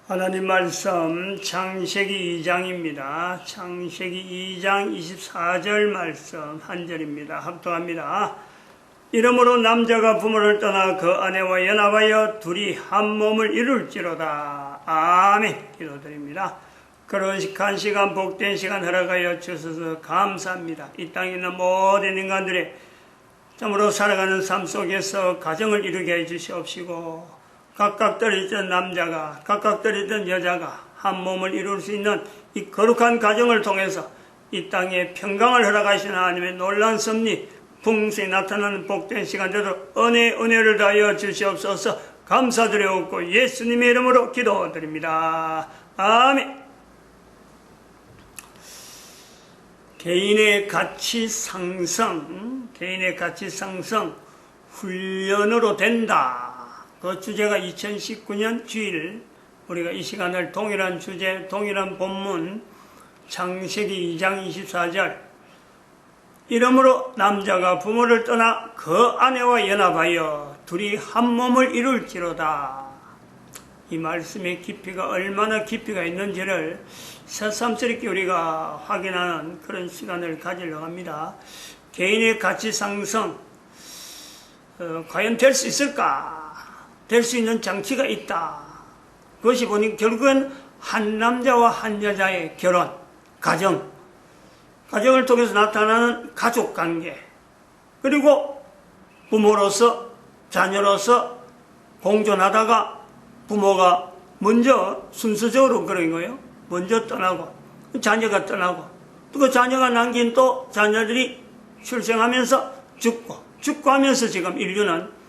하나님 말씀 창세기 2장입니다. 창세기 2장 24절 말씀 한 절입니다. 합독합니다. 이러므로 남자가 부모를 떠나 그 아내와 연합하여 둘이 한 몸을 이룰지로다. 아멘. 기도드립니다. 거룩한 시간, 복된 시간 허락하여 주셔서 감사합니다. 이 땅에 있는 모든 인간들의 참으로 살아가는 삶 속에서 가정을 이루게 해주시옵시고, 각각 떨어졌던 남자가 각각 떨어졌던 여자가 한 몸을 이룰 수 있는 이 거룩한 가정을 통해서 이 땅에 평강을 허락하시는 하나님의 놀라운 섭리 풍성히 나타나는 복된 시간 되도록 은혜를 다하여 주시옵소서. 감사드려옵고 예수님의 이름으로 기도드립니다. 아멘. 개인의 가치 상승 훈련으로 된다. 그 주제가 2019년 주일, 우리가 이 시간을 동일한 주제, 동일한 본문 창세기 2장 24절, 이러므로 남자가 부모를 떠나 그 아내와 연합하여 둘이 한 몸을 이룰지로다. 이 말씀의 깊이가 얼마나 깊이가 있는지를 새삼스럽게 우리가 확인하는 그런 시간을 가지려고 합니다. 개인의 가치 상승, 과연 될 수 있을까? 될 수 있는 장치가 있다. 그것이 보니 결국은 한 남자와 한 여자의 결혼, 가정을 통해서 나타나는 가족관계, 그리고 부모로서, 자녀로서 공존하다가 부모가 먼저 순서적으로 그런 거예요. 먼저 떠나고, 자녀가 떠나고, 또 그 자녀가 남긴 또 자녀들이 출생하면서 죽고 하면서 지금 인류는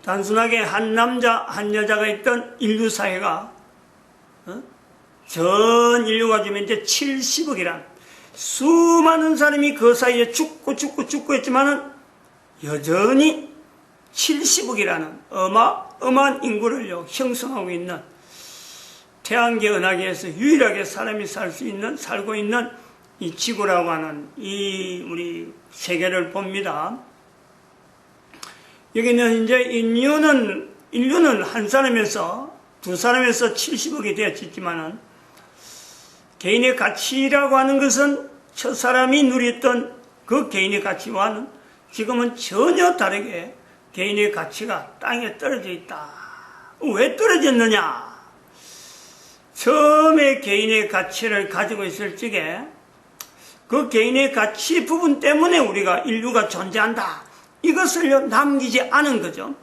단순하게 한 남자, 한 여자가 있던 인류 사회가 전 인류가 지금 이제 70억이란 수많은 사람이 그 사이에 죽고 했지만은 여전히 70억이라는 어마어마한 인구를 형성하고 있는 태양계 은하계에서 유일하게 사람이 살고 있는 이 지구라고 하는 이 우리 세계를 봅니다. 여기는 이제 인류는 한 사람에서 두 사람에서 70억이 되었지만은 개인의 가치라고 하는 것은 첫 사람이 누렸던 그 개인의 가치와는 지금은 전혀 다르게 개인의 가치가 땅에 떨어져 있다. 왜 떨어졌느냐? 처음에 개인의 가치를 가지고 있을 적에 그 개인의 가치 부분 때문에 우리가 인류가 존재한다. 이것을 남기지 않은 거죠.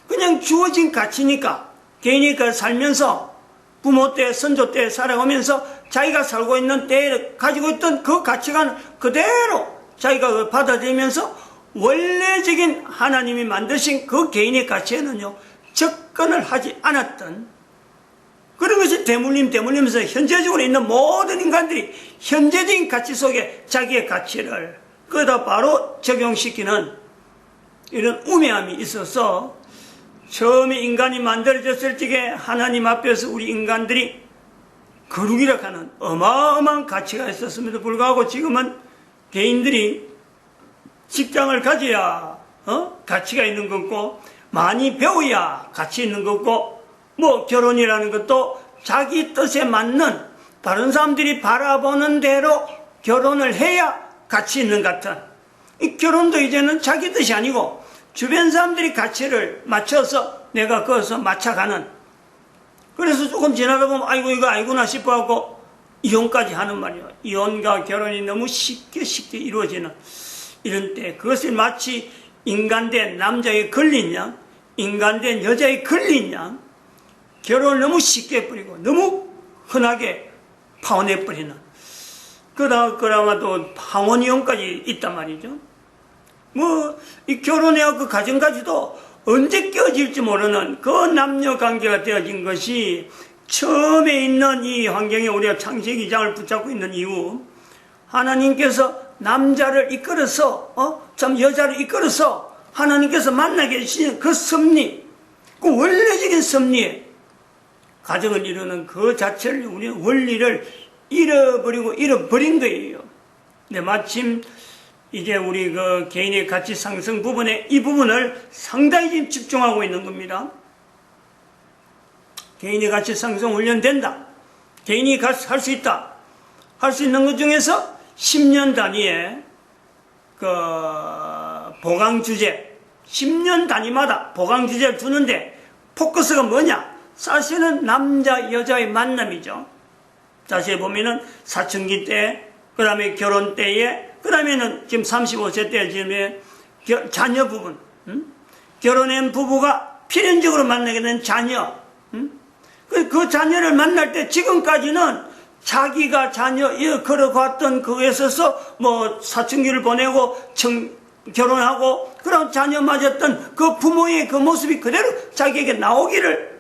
그냥 주어진 가치니까 개인이 살면서 부모 때, 선조 때 살아오면서 자기가 살고 있는 때에 가지고 있던 그 가치관을 그대로 자기가 받아들이면서 원래적인 하나님이 만드신 그 개인의 가치에는요, 접근을 하지 않았던 그런 것이 대물리면서 현재적으로 있는 모든 인간들이 현재적인 가치 속에 자기의 가치를 거기다 바로 적용시키는 이런 우매함이 있어서 처음에 인간이 만들어졌을 적에 하나님 앞에서 우리 인간들이 거룩이라 하는 어마어마한 가치가 있었음에도 불구하고 지금은 개인들이 직장을 가져야 가치가 있는 거고, 많이 배워야 가치 있는 거고, 뭐 결혼이라는 것도 자기 뜻에 맞는 다른 사람들이 바라보는 대로 결혼을 해야 가치 있는 것 같은, 이 결혼도 이제는 자기 뜻이 아니고 주변 사람들이 가치를 맞춰서 내가 거기서 맞춰가는, 그래서 조금 지나다 보면 아이고 이거 아니구나 싶어하고 이혼까지 하는 말이에요. 이혼과 결혼이 너무 쉽게 이루어지는 이런 때, 그것을 마치 인간된 남자의 권리인 양, 인간된 여자의 권리인 양 결혼을 너무 쉽게 해버리고 너무 흔하게 파혼해버리는, 그러다가 또 항혼이혼까지 있단 말이죠. 이 결혼해야 그 가정까지도 언제 깨어질지 모르는 그 남녀 관계가 되어진 것이 처음에 있는 이 환경에 우리가 창세기 2장을 붙잡고 있는 이유, 하나님께서 남자를 이끌어서, 여자를 이끌어서 하나님께서 만나게 해주신 그 섭리, 그 원래적인 섭리에 가정을 이루는 그 자체를 우리는 원리를 잃어버린 거예요. 근데 마침 이제 우리 그 개인의 가치 상승 부분에 이 부분을 상당히 지금 집중하고 있는 겁니다. 개인이 가치 상승 훈련된다. 개인이 할 수 있다. 할 수 있는 것 중에서 10년 단위의 그 보강 주제, 10년 단위마다 보강 주제를 두는데 포커스가 뭐냐? 사실은 남자 여자의 만남이죠. 다시 보면은 사춘기 때, 그 다음에 결혼 때에, 그 다음에는 지금 35세 때 지금 자녀 부분, 결혼한 부부가 필연적으로 만나게 된 자녀, 그 자녀를 만날 때 지금까지는 자기가 자녀 걸어갔던 그거에 있어서 뭐 사춘기를 보내고 결혼하고 그럼 자녀 맞았던 그 부모의 그 모습이 그대로 자기에게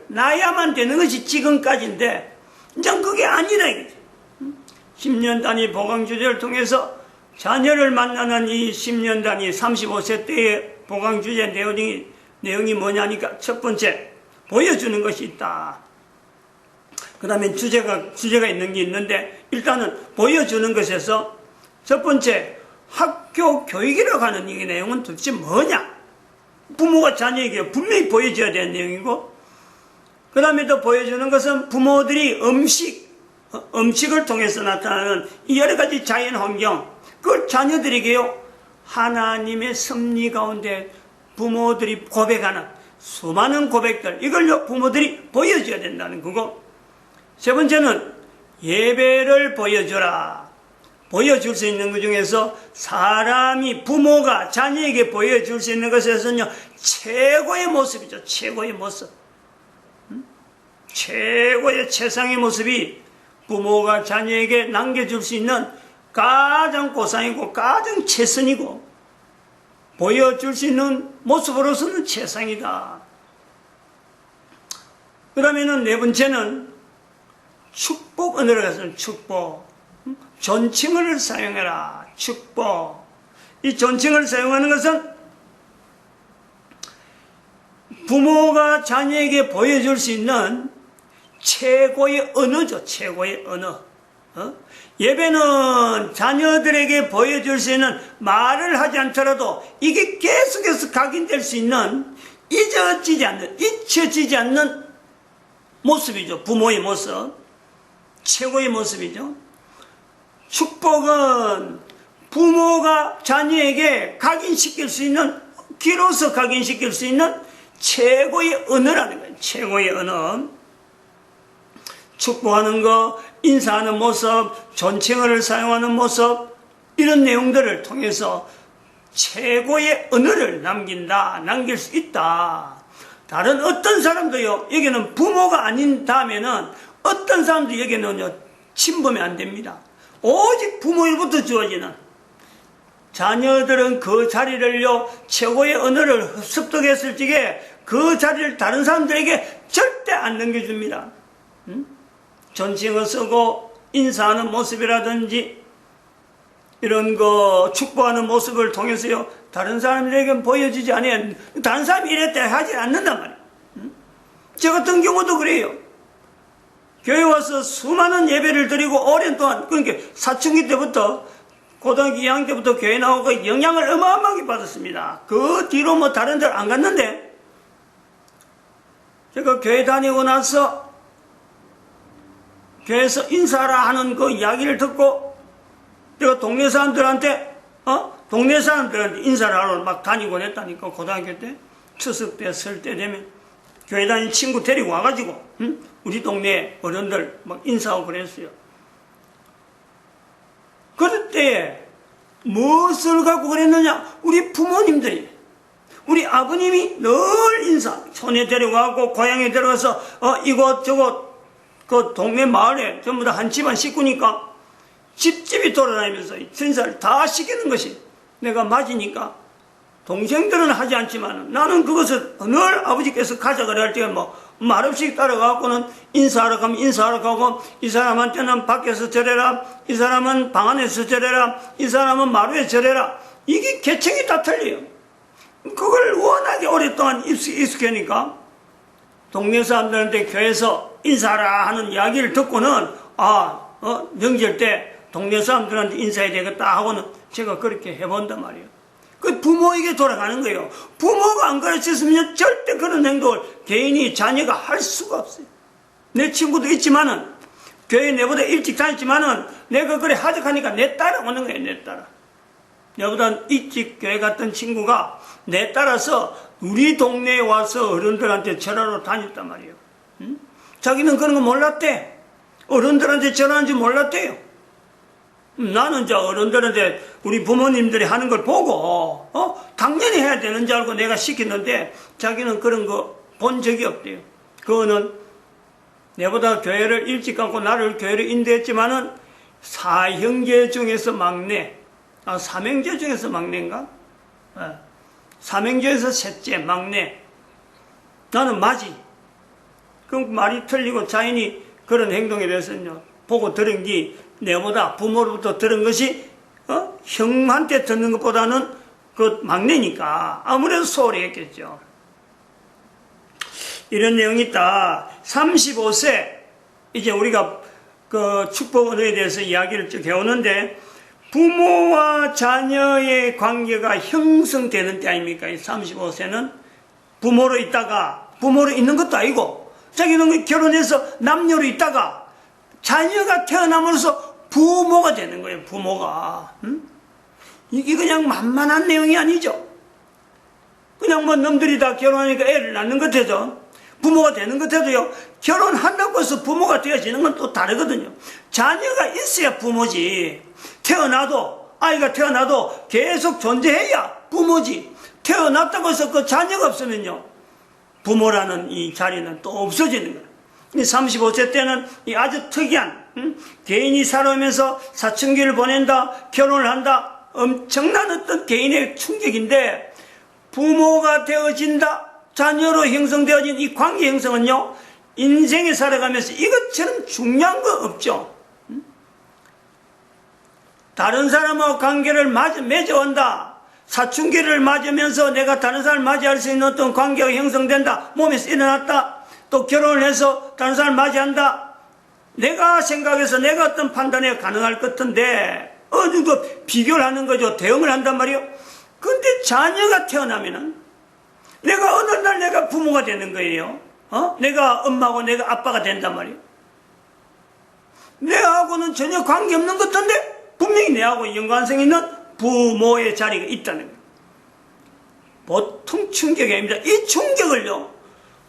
나야만 되는 것이 지금까지인데 이제 그게 아니라 이거지. 10년 단위 보강 주제를 통해서 자녀를 만나는 이 10년 단위 35세 때의 보강 주제 내용이 뭐냐니까 첫 번째 보여주는 것이 있다. 그 다음에 주제가 있는 게 있는데 일단은 보여주는 것에서 첫 번째 학교 교육이라고 하는 이 내용은 도대체 뭐냐? 부모가 자녀에게 분명히 보여줘야 되는 내용이고 그 다음에 또 보여주는 것은 부모들이 음식을 통해서 나타나는 이 여러 가지 자연 환경 그걸 자녀들에게요 하나님의 섭리 가운데 부모들이 고백하는 수많은 고백들 이걸요 부모들이 보여줘야 된다는 거고 세 번째는 예배를 보여줘라. 보여줄 수 있는 것 중에서 사람이 부모가 자녀에게 보여줄 수 있는 것에서는요 최고의 모습이죠. 최고의 모습. 최고의 최상의 모습이 부모가 자녀에게 남겨줄 수 있는 가장 고상이고 가장 최선이고 보여줄 수 있는 모습으로서는 최상이다. 그 다음에는 네 번째는 축복 언어를 가서 축복. 존칭을 사용해라. 축복. 이 존칭을 사용하는 것은 부모가 자녀에게 보여줄 수 있는 최고의 언어죠. 최고의 언어. 예배는 자녀들에게 보여줄 수 있는 말을 하지 않더라도 이게 계속해서 각인될 수 있는 잊혀지지 않는 모습이죠. 부모의 모습. 최고의 모습이죠. 축복은 부모가 자녀에게 각인시킬 수 있는, 귀로서 각인시킬 수 있는 최고의 언어라는 거예요. 최고의 언어. 축복하는 거, 인사하는 모습, 존칭어를 사용하는 모습, 이런 내용들을 통해서 최고의 언어를 남길 수 있다. 다른 어떤 사람도요, 여기는 부모가 아닌 다음에는 어떤 사람도 여기는요, 침범이 안 됩니다. 오직 부모일부터 주어지는 자녀들은 그 자리를요, 최고의 언어를 습득했을 적에 그 자리를 다른 사람들에게 절대 안 넘겨줍니다. 존칭어 쓰고 인사하는 모습이라든지 이런 거 축복하는 모습을 통해서요, 다른 사람들에게 보여주지 않아요. 다른 사람이 이랬다 하지 않는단 말이에요. 저 같은 경우도 그래요. 교회 와서 수많은 예배를 드리고 오랜 동안, 그러니까 사춘기 때부터 고등학교 2학년 때부터 교회 나오고 영향을 어마어마하게 받았습니다. 그 뒤로 뭐 다른 데를 안 갔는데 제가 교회 다니고 나서 교회에서 인사하라 하는 그 이야기를 듣고 제가 동네 사람들한테 인사를 하러 막 다니곤 했다니까. 고등학교 때 추석 때 설 때 되면 교회 다니는 친구 데리고 와가지고 우리 동네 어른들 막 인사하고 그랬어요. 그럴 때 무엇을 갖고 그랬느냐? 우리 부모님들이, 우리 아버님이 늘 인사, 촌에 데려가고 고향에 데려가서 이곳저곳 그 동네 마을에 전부 다 한 집안 식구니까 집집이 돌아다니면서 인사를 다 시키는 것이 내가 맞으니까 동생들은 하지 않지만 나는 그것을 늘 아버지께서 가자 그래 할 때 뭐 말없이 따라가고는 인사하러 가면 인사하러 가고, 이 사람한테는 밖에서 절해라, 이 사람은 방 안에서 절해라, 이 사람은 마루에 절해라. 이게 계층이 다 틀려요. 그걸 워낙에 오랫동안 익숙하니까 동네 사람들한테 교회에서 인사하라 하는 이야기를 듣고는 명절 때 동네 사람들한테 인사해야 되겠다 하고는 제가 그렇게 해본단 말이에요. 그 부모에게 돌아가는 거예요. 부모가 안 가르쳤으면 절대 그런 행동을 개인이, 자녀가 할 수가 없어요. 내 친구도 있지만은, 교회 내보다 일찍 다녔지만은, 내가 그래 하적하니까 내 따라오는 거예요, 내 따라. 내보다 일찍 교회 갔던 친구가 내 따라서 우리 동네에 와서 어른들한테 절하러 다녔단 말이에요. 응? 자기는 그런 거 몰랐대. 어른들한테 절하는 줄 몰랐대요. 나는 저 어른들한테 우리 부모님들이 하는 걸 보고, 당연히 해야 되는 줄 알고 내가 시켰는데, 자기는 그런 거 본 적이 없대요. 그거는 내보다 교회를 일찍 가고 나를 교회를 인도했지만은, 사형제 중에서 막내, 삼형제 중에서 막내인가? 삼형제에서 셋째, 막내. 나는 맞이. 그럼 말이 틀리고 자연히 그런 행동에 대해서는요, 보고 들은 게 내보다 부모로부터 들은 것이, 형한테 듣는 것보다는 그 막내니까 아무래도 소홀히 했겠죠. 이런 내용이 있다. 35세, 이제 우리가 그 축복 언어에 대해서 이야기를 쭉 해오는데, 부모와 자녀의 관계가 형성되는 때 아닙니까? 35세는 부모로 있다가, 부모로 있는 것도 아니고, 자기는 결혼해서 남녀로 있다가, 자녀가 태어남으로써 부모가 되는 거예요, 부모가. 응? 이게 그냥 만만한 내용이 아니죠. 그냥 뭐 놈들이 다 결혼하니까 애를 낳는 것 해도, 부모가 되는 것 해도요, 결혼한다고 해서 부모가 되어지는 건 또 다르거든요. 자녀가 있어야 부모지. 아이가 태어나도 계속 존재해야 부모지. 태어났다고 해서 그 자녀가 없으면요, 부모라는 이 자리는 또 없어지는 거예요. 35세 때는 이 아주 특이한, 개인이 살아오면서 사춘기를 보낸다, 결혼을 한다, 엄청난 어떤 개인의 충격인데, 부모가 되어진다, 자녀로 형성되어진 이 관계 형성은요, 인생에 살아가면서 이것처럼 중요한 거 없죠. 다른 사람하고 관계를 맺어온다, 사춘기를 맞으면서 내가 다른 사람을 맞이할 수 있는 어떤 관계가 형성된다, 몸에서 일어났다, 또 결혼을 해서 다른 사람을 맞이한다, 내가 생각해서 내가 어떤 판단이 가능할 것 같은데, 어느 거 비교를 하는 거죠. 대응을 한단 말이에요. 근데 자녀가 태어나면은, 내가 어느 날 내가 부모가 되는 거예요. 내가 엄마고 내가 아빠가 된단 말이에요. 내하고는 전혀 관계없는 것 같은데, 분명히 내하고 연관성 있는 부모의 자리가 있다는 거예요. 보통 충격이 아닙니다. 이 충격을요,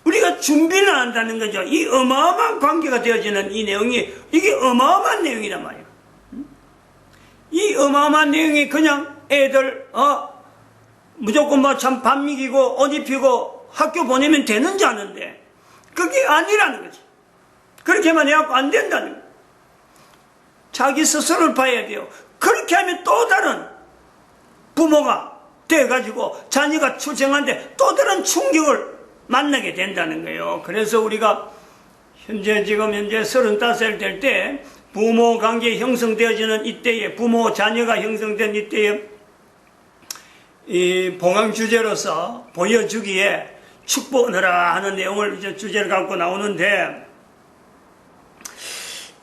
우리가 준비를 안 한다는 거죠. 이 어마어마한 관계가 되어지는 이 내용이, 이게 어마어마한 내용이란 말이에요. 이 어마어마한 내용이 그냥 애들, 무조건 뭐 참 밥 먹이고 옷 입히고 학교 보내면 되는 줄 아는데, 그게 아니라는 거지. 그렇게만 해갖고 안 된다는 거예요. 자기 스스로를 봐야 돼요. 그렇게 하면 또 다른 부모가 돼가지고 자녀가 출생하는데 또 다른 충격을 만나게 된다는 거예요. 그래서 우리가 지금 현재 35살 될 때 부모 관계 형성되어지는 이때에, 부모 자녀가 형성된 이때에 이 봉황 주제로서 보여주기에 축복하라 하는 내용을 이제 주제를 갖고 나오는데,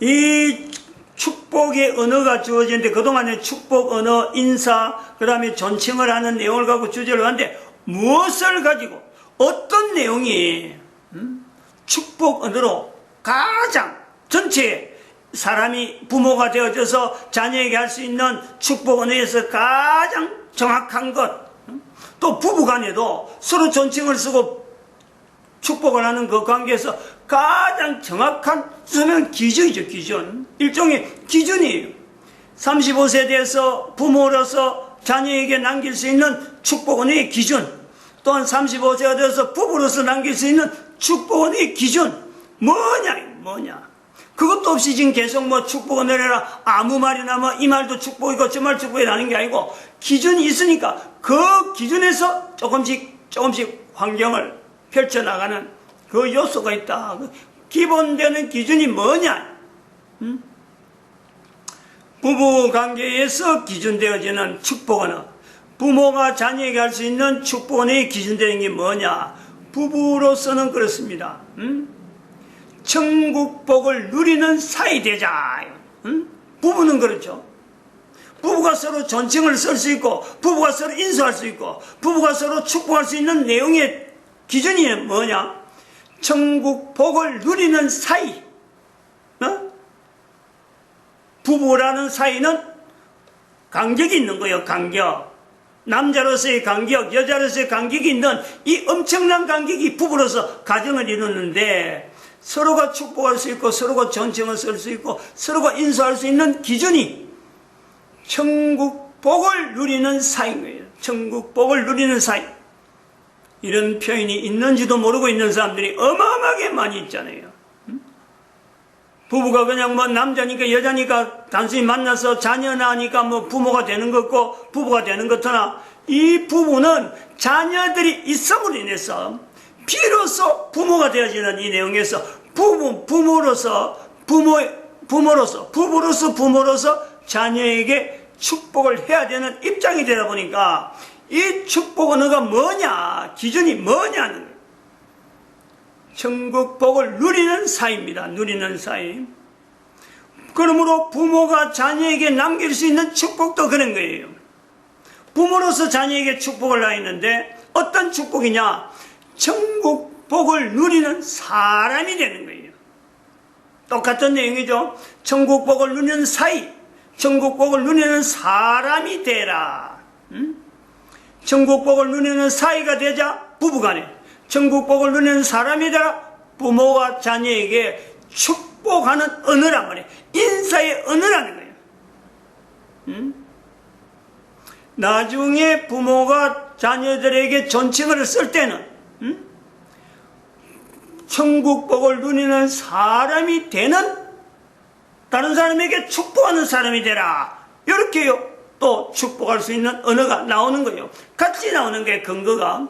이 축복의 언어가 주어지는데, 그동안에 축복 언어, 인사, 그 다음에 존칭을 하는 내용을 갖고 주제를 하는데, 무엇을 가지고 어떤 내용이 축복 언어로 가장 전체 사람이 부모가 되어져서 자녀에게 할 수 있는 축복 언어에서 가장 정확한 것, 또 부부간에도 서로 존칭을 쓰고 축복을 하는 그 관계에서 가장 정확한 수면 기준이죠. 기준, 일종의 기준이에요. 35세에 대해서 부모로서 자녀에게 남길 수 있는 축복 언어의 기준, 또한 35세가 되어서 부부로서 남길 수 있는 축복 언어의 기준, 뭐냐. 그것도 없이 지금 계속 뭐 축복을 내려라, 아무 말이나 뭐 이 말도 축복이고 저 말 축복이라는 게 아니고, 기준이 있으니까 그 기준에서 조금씩 환경을 펼쳐나가는 그 요소가 있다. 기본되는 기준이 뭐냐? 부부 관계에서 기준되어지는 축복 언어, 부모가 자녀에게 할 수 있는 축복 언어의 기준되는 게 뭐냐? 부부로서는 그렇습니다. 천국복을 누리는 사이 되자. 부부는 그렇죠. 부부가 서로 존칭을 쓸 수 있고, 부부가 서로 인수할 수 있고, 부부가 서로 축복할 수 있는 내용의 기준이 뭐냐? 천국 복을 누리는 사이, 부부라는 사이는 간격이 있는 거예요. 간격. 남자로서의 간격, 여자로서의 간격이 있는 이 엄청난 간격이 부부로서 가정을 이루는데, 서로가 축복할 수 있고 서로가 존칭을 쓸 수 있고 서로가 인수할 수 있는 기준이 천국 복을 누리는 사이인 거예요. 천국 복을 누리는 사이. 이런 표현이 있는지도 모르고 있는 사람들이 어마어마하게 많이 있잖아요. 부부가 그냥 뭐 남자니까 여자니까 단순히 만나서 자녀 낳으니까 뭐 부모가 되는 것 같고 부부가 되는 것 하나, 이 부부는 자녀들이 있음으로 인해서 비로소 부모가 되어지는 이 내용에서 부부로서 자녀에게 축복을 해야 되는 입장이 되다 보니까 이 축복 언어가 뭐냐, 기준이 뭐냐는 거예요. 천국 복을 누리는 사이입니다. 누리는 사이. 그러므로 부모가 자녀에게 남길 수 있는 축복도 그런 거예요. 부모로서 자녀에게 축복을 하였는데 어떤 축복이냐? 천국 복을 누리는 사람이 되는 거예요. 똑같은 내용이죠. 천국 복을 누리는 사이, 천국 복을 누리는 사람이 되라. 천국 복을 누리는 사이가 되자 부부간에, 천국 복을 누리는 사람이 되라 부모가 자녀에게 축복하는 언어란 말이에요. 인사의 언어라는 거예요. 나중에 부모가 자녀들에게 존칭을 쓸 때는 천국 복을 누리는 사람이 되는, 다른 사람에게 축복하는 사람이 되라. 이렇게요. 또 축복할 수 있는 언어가 나오는 거예요. 같이 나오는 게 근거가.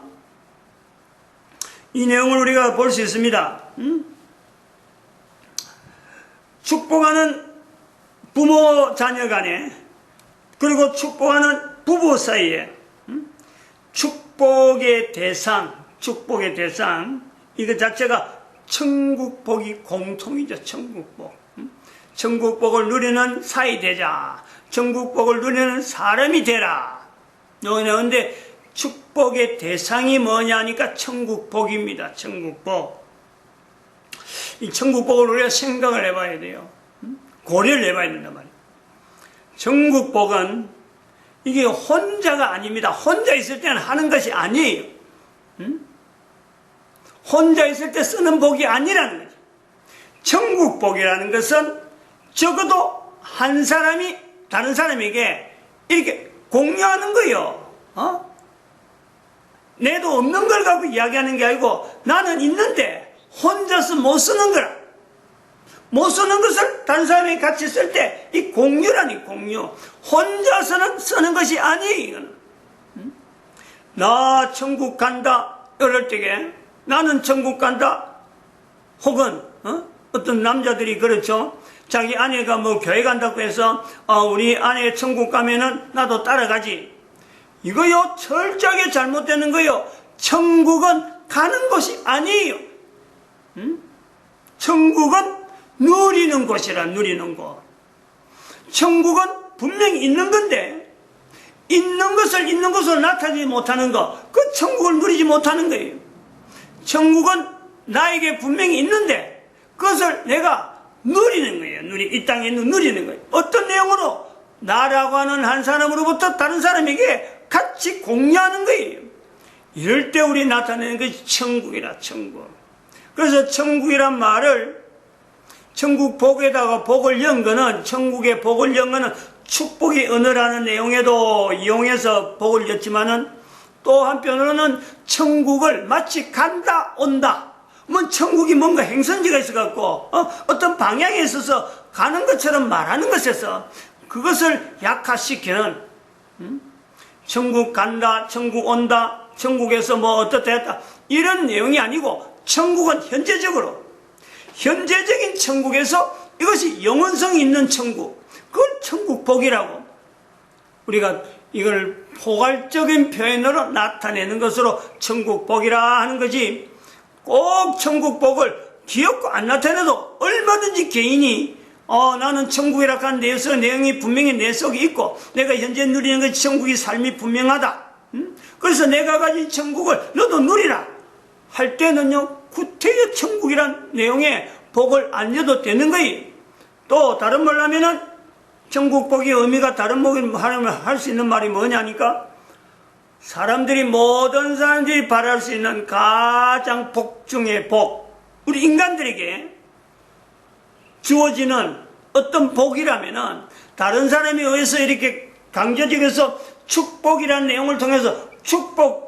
이 내용을 우리가 볼 수 있습니다. 축복하는 부모 자녀 간에, 그리고 축복하는 부부 사이에 축복의 대상, 이거 자체가 천국복이 공통이죠. 천국복. 천국복을 누리는 사이 되자, 천국복을 누리는 사람이 되라. 그런데 축복의 대상이 뭐냐 하니까 천국복입니다. 천국복. 이 천국복을 우리가 생각을 해봐야 돼요. 고려를 해봐야 된단 말이에요. 천국복은 이게 혼자가 아닙니다. 혼자 있을 때는 하는 것이 아니에요. 혼자 있을 때 쓰는 복이 아니라는 거죠. 천국복이라는 것은 적어도 한 사람이 다른 사람에게 이렇게 공유하는 거예요. 내도 없는 걸 갖고 이야기하는 게 아니고 나는 있는데 혼자서 못 쓰는 거라. 못 쓰는 것을 다른 사람이 같이 쓸 때 이 공유라니, 공유. 혼자서는 쓰는 것이 아니에요. 이거는. 나 천국 간다 이럴 때에 나는 천국 간다, 혹은 어떤 남자들이 그렇죠. 자기 아내가 뭐 교회 간다고 해서 우리 아내 천국 가면은 나도 따라가지. 이거요 철저하게 잘못되는 거요. 천국은 가는 곳이 아니에요. 천국은 누리는 곳이라, 누리는 곳. 천국은 분명히 있는 건데 있는 것을 있는 것으로 나타내지 못하는 거, 그 천국을 누리지 못하는 거예요. 천국은 나에게 분명히 있는데 그것을 내가 누리는 거예요. 이 땅에 누리는 거예요. 어떤 내용으로? 나라고 하는 한 사람으로부터 다른 사람에게 같이 공유하는 거예요. 이럴 때 우리 나타내는 것이 천국이라, 천국. 그래서 천국이란 말을, 천국 복에다가 복을 연 거는, 천국에 복을 연 거는 축복의 언어라는 내용에도 이용해서 복을 였지만은, 또 한편으로는 천국을 마치 간다, 온다. 뭐 천국이 뭔가 행선지가 있어갖고 어떤 방향에 있어서 가는 것처럼 말하는 것에서 그것을 약화시키는, 천국 간다, 천국 온다, 천국에서 뭐 어떻다 했다, 이런 내용이 아니고 천국은 현재적인 천국에서 이것이 영원성이 있는 천국, 그걸 천국복이라고 우리가 이걸 포괄적인 표현으로 나타내는 것으로 천국복이라 하는 거지, 꼭 천국복을 귀엽고 안 나타내도 얼마든지 개인이 나는 천국이라 하는 내용이 분명히 내 속에 있고 내가 현재 누리는 것이 천국의 삶이 분명하다. 그래서 내가 가진 천국을 너도 누리라 할 때는요, 구태여 천국이란 내용의 복을 안 줘도 되는 거예요. 또 다른 말로 하면은 천국 복의 의미가 다른 복을 할 수 있는 말이 뭐냐니까 모든 사람들이 바랄 수 있는 가장 복 중의 복, 우리 인간들에게 주어지는 어떤 복이라면은 다른 사람에 의해서 이렇게 강조적에서 축복이라는 내용을 통해서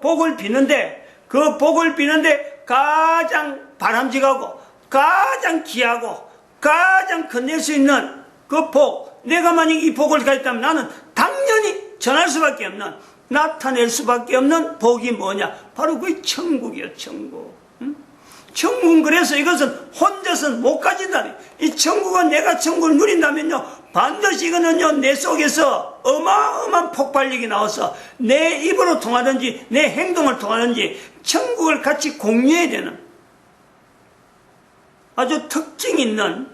복을 비는데 그 복을 비는데 가장 바람직하고 가장 귀하고 가장 건넬 수 있는 그 복, 내가 만약 이 복을 가졌다면 나는 당연히 전할 수밖에 없는, 나타낼 수밖에 없는 복이 뭐냐? 바로 그 천국이요, 천국. 천국은 그래서 이것은 혼자서는 못 가진다니. 이 천국은 내가 천국을 누린다면요, 반드시 이거는요, 내 속에서 어마어마한 폭발력이 나와서 내 입으로 통하든지 내 행동을 통하든지 천국을 같이 공유해야 되는 아주 특징이 있는,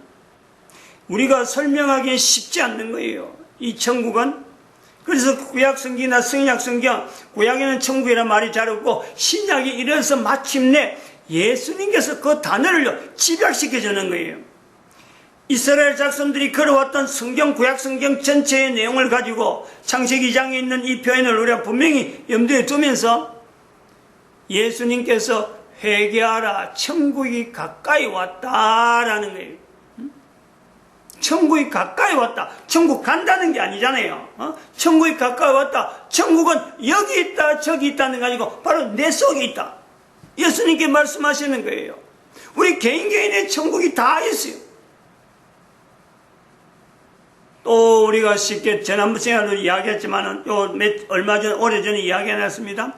우리가 설명하기 쉽지 않는 거예요. 이 천국은. 그래서 구약성경이나 성약성경, 구약에는 천국이라는 말이 잘 없고 신약이 이래서 마침내 예수님께서 그 단어를 집약시켜 주는 거예요. 이스라엘 작성들이 걸어왔던 성경, 구약성경 전체의 내용을 가지고 창세기 2장에 있는 이 표현을 우리가 분명히 염두에 두면서 예수님께서 회개하라, 천국이 가까이 왔다라는 거예요. 천국이 가까이 왔다. 천국 간다는 게 아니잖아요. 천국이 가까이 왔다. 천국은 여기 있다 저기 있다는 게 아니고 바로 내 속에 있다. 예수님께 말씀하시는 거예요. 우리 개인의 천국이 다 있어요. 또 우리가 쉽게 지난번 시간에도 이야기했지만 얼마 전 오래전에 이야기해놨습니다.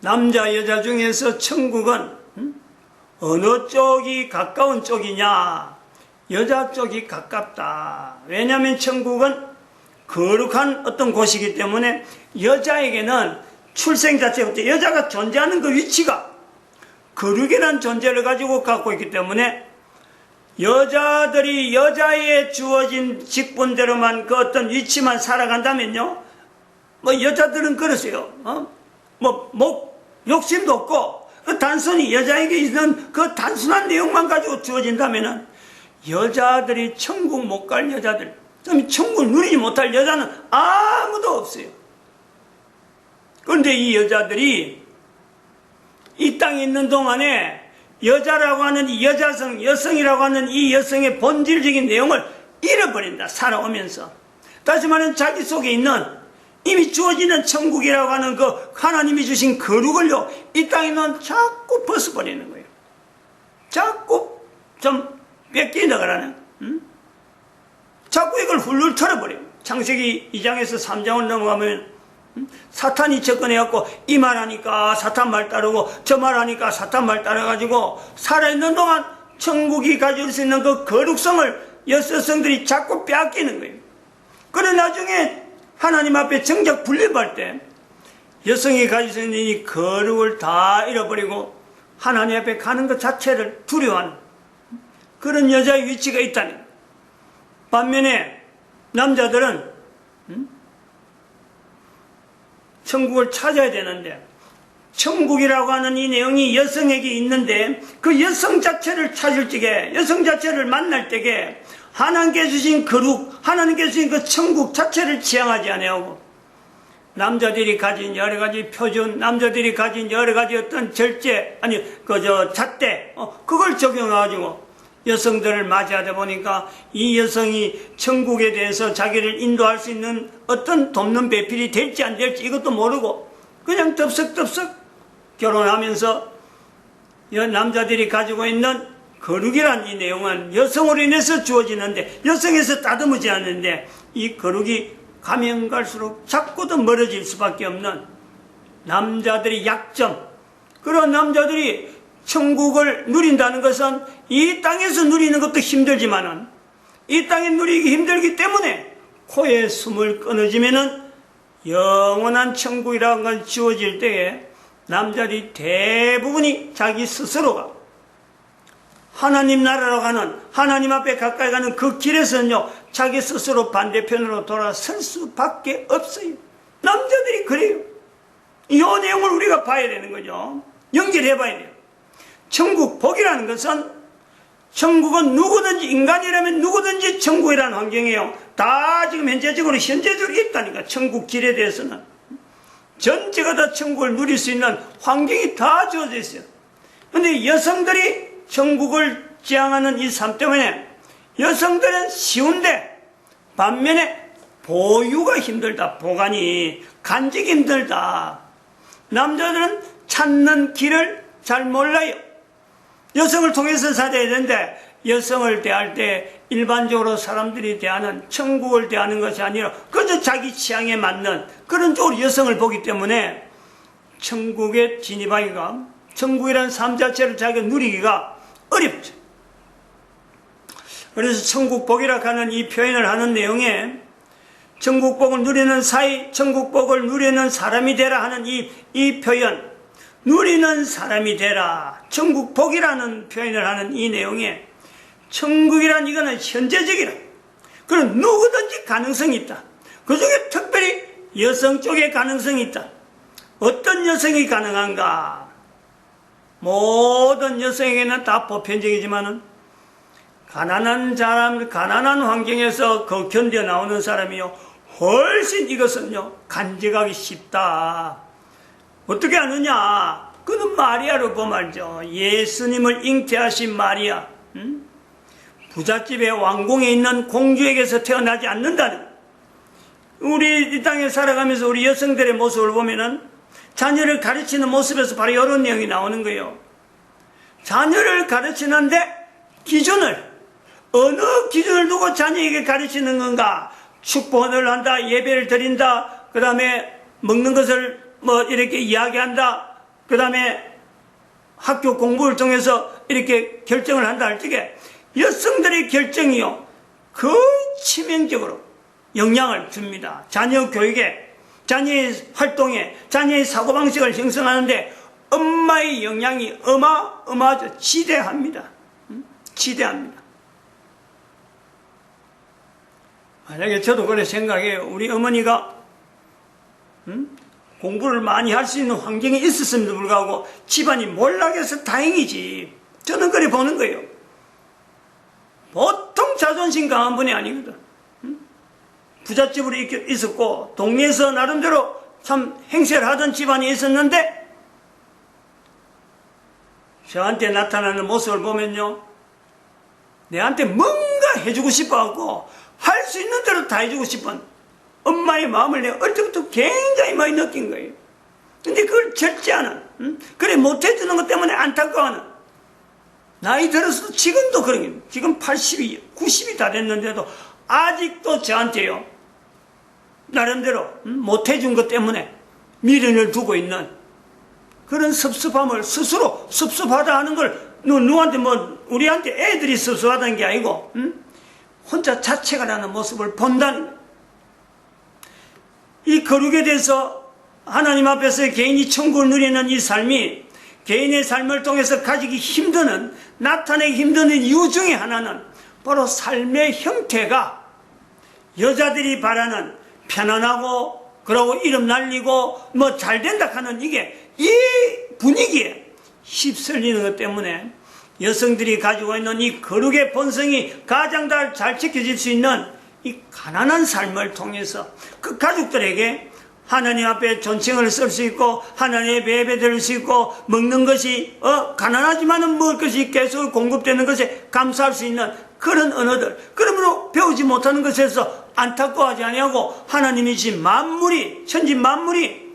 남자 여자 중에서 천국은 어느 쪽이 가까운 쪽이냐? 여자 쪽이 가깝다. 왜냐하면 천국은 거룩한 어떤 곳이기 때문에 여자에게는 출생 자체부터 여자가 존재하는 그 위치가 거룩이라는 존재를 가지고 갖고 있기 때문에 여자들이 여자에 주어진 직분대로만 그 어떤 위치만 살아간다면요, 여자들은 그러세요. 욕심도 없고 단순히 여자에게 있는 그 단순한 내용만 가지고 주어진다면은 여자들이 천국 못 갈 여자들, 천국을 누리지 못할 여자는 아무도 없어요. 그런데 이 여자들이 이 땅에 있는 동안에 여자라고 하는 이 여성이라고 하는 이 여성의 본질적인 내용을 잃어버린다, 살아오면서. 다시 말하면 자기 속에 있는 이미 주어지는 천국이라고 하는 그 하나님이 주신 거룩을요, 이 땅에는 자꾸 벗어버리는 거예요. 자꾸 좀 뺏기려가라는, 자꾸 이걸 훌훌 털어버려요. 창세기 2장에서 3장을 넘어가면 사탄이 접근해갖고 이 말하니까 사탄 말 따르고 저 말하니까 사탄 말 따라가지고 살아있는 동안 천국이 가질 수 있는 그 거룩성을 여성들이 자꾸 빼앗기는 거예요. 그래 나중에 하나님 앞에 정작 분립할 때 여성이 가질 수 있는 이 거룩을 다 잃어버리고 하나님 앞에 가는 것 자체를 두려워하는 그런 여자의 위치가 있다는 거예요. 반면에 남자들은 천국을 찾아야 되는데 천국이라고 하는 이 내용이 여성에게 있는데 그 여성 자체를 찾을 적에, 여성 자체를 만날 때에 하나님께 주신 거룩, 하나님께 주신 그 천국 자체를 지향하지 아니하고 남자들이 가진 여러 가지 표준, 남자들이 가진 여러 가지 어떤 절제, 잣대, 그걸 적용해가지고 여성들을 맞이하다 보니까 이 여성이 천국에 대해서 자기를 인도할 수 있는 어떤 돕는 배필이 될지 안 될지 이것도 모르고 그냥 덥석덥석 결혼하면서 남자들이 가지고 있는 거룩이란 이 내용은 여성으로 인해서 주어지는데 여성에서 따듬지 않는데 이 거룩이 가면 갈수록 자꾸 더 멀어질 수밖에 없는 남자들의 약점, 그런 남자들이 천국을 누린다는 것은 이 땅에서 누리는 것도 힘들지만은 이 땅에 누리기 힘들기 때문에 코에 숨을 끊어지면은 영원한 천국이라는 건 지워질 때에 남자들이 대부분이 자기 스스로가 하나님 나라로 가는, 하나님 앞에 가까이 가는 그 길에서는요, 자기 스스로 반대편으로 돌아설 수밖에 없어요. 남자들이 그래요. 이 내용을 우리가 봐야 되는 거죠. 연결해 봐야 돼요. 천국 복이라는 것은, 천국은 누구든지, 인간이라면 누구든지 천국이라는 환경이에요. 다 지금 현재적으로 있다니까. 천국 길에 대해서는 전체가 다 천국을 누릴 수 있는 환경이 다 주어져 있어요. 그런데 여성들이 천국을 지향하는 이 삶 때문에 여성들은 쉬운데 반면에 보유가 힘들다. 보관이, 간직이 힘들다. 남자들은 찾는 길을 잘 몰라요. 여성을 통해서 살아야 되는데 여성을 대할 때 일반적으로 사람들이 대하는, 천국을 대하는 것이 아니라 그저 자기 취향에 맞는 그런 쪽으로 여성을 보기 때문에 천국에 진입하기가, 천국이라는 삶 자체를 자기가 누리기가 어렵죠. 그래서 천국복이라 하는 이 표현을 하는 내용에 천국복을 누리는 사이, 천국복을 누리는 사람이 되라 하는 이 표현, 누리는 사람이 되라, 천국복이라는 표현을 하는 이 내용에 천국이란 이거는 현재적이라. 그럼 누구든지 가능성이 있다. 그 중에 특별히 여성 쪽에 가능성이 있다. 어떤 여성이 가능한가? 모든 여성에게는 다 보편적이지만은 가난한 사람, 가난한 환경에서 그 견뎌 나오는 사람이요, 훨씬 이것은요 간직하기 쉽다. 어떻게 아느냐? 그는 마리아로 보면 알죠. 예수님을 잉태하신 마리아, 부잣집의 왕궁에 있는 공주에게서 태어나지 않는다는, 우리 이 땅에 살아가면서 우리 여성들의 모습을 보면은 자녀를 가르치는 모습에서 바로 이런 내용이 나오는 거예요. 자녀를 가르치는데 기준을, 어느 기준을 두고 자녀에게 가르치는 건가? 축복을 한다, 예배를 드린다, 그 다음에 먹는 것을 뭐 이렇게 이야기한다, 그 다음에 학교 공부를 통해서 이렇게 결정을 한다 할 적에 여성들의 결정이요 거의 치명적으로 영향을 줍니다. 자녀 교육에, 자녀의 활동에, 자녀의 사고방식을 형성하는데 엄마의 영향이 어마어마하죠. 지대합니다. 지대합니다. 만약에 저도 그래 생각해요. 우리 어머니가 공부를 많이 할 수 있는 환경이 있었음에도 불구하고 집안이 몰락해서 다행이지. 저는 그래 보는 거예요. 보통 자존심 강한 분이 아니거든. 부잣집으로 있었고 동네에서 나름대로 참 행세를 하던 집안이 있었는데 저한테 나타나는 모습을 보면요, 내한테 뭔가 해주고 싶어하고 할 수 있는 대로 다 해주고 싶은 엄마의 마음을 내가 어릴 때부터 굉장히 많이 느낀 거예요. 근데 그걸 절제하는, 그래 못해주는 것 때문에 안타까워하는, 나이 들어서도 지금도 그런 게, 지금 80이, 90이 다 됐는데도 아직도 저한테요, 나름대로 못해준 것 때문에 미련을 두고 있는 그런 섭섭함을 스스로 섭섭하다 하는 걸 누구한테 뭐 우리한테 애들이 섭섭하다는 게 아니고 혼자 자책을 하는 모습을 본다는 거예요. 이 거룩에 대해서 하나님 앞에서 개인이 천국을 누리는 이 삶이 개인의 삶을 통해서 가지기 힘드는, 나타내기 힘드는 이유 중에 하나는 바로 삶의 형태가 여자들이 바라는 편안하고 그러고 이름 날리고 뭐 잘 된다 하는 이게 이 분위기에 휩쓸리는 것 때문에 여성들이 가지고 있는 이 거룩의 본성이 가장 잘 지켜질 수 있는 이 가난한 삶을 통해서 그 가족들에게 하나님 앞에 존칭을 쓸 수 있고 하나님의 예배 드릴 수 있고 먹는 것이 가난하지만은 먹을 것이 계속 공급되는 것에 감사할 수 있는 그런 언어들, 그러므로 배우지 못하는 것에서 안타까워하지 아니하고 하나님이 주신 만물이, 천지 만물이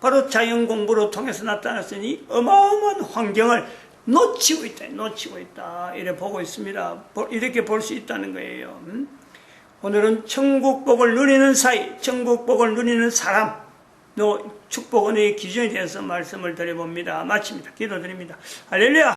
바로 자연 공부로 통해서 나타났으니 어마어마한 환경을 놓치고 있다 이렇게 보고 있습니다. 이렇게 볼 수 있다는 거예요. 오늘은 천국복을 누리는 사이, 천국복을 누리는 사람, 축복 은혜의 기준에 대해서 말씀을 드려봅니다. 마칩니다. 기도드립니다. 할렐루야.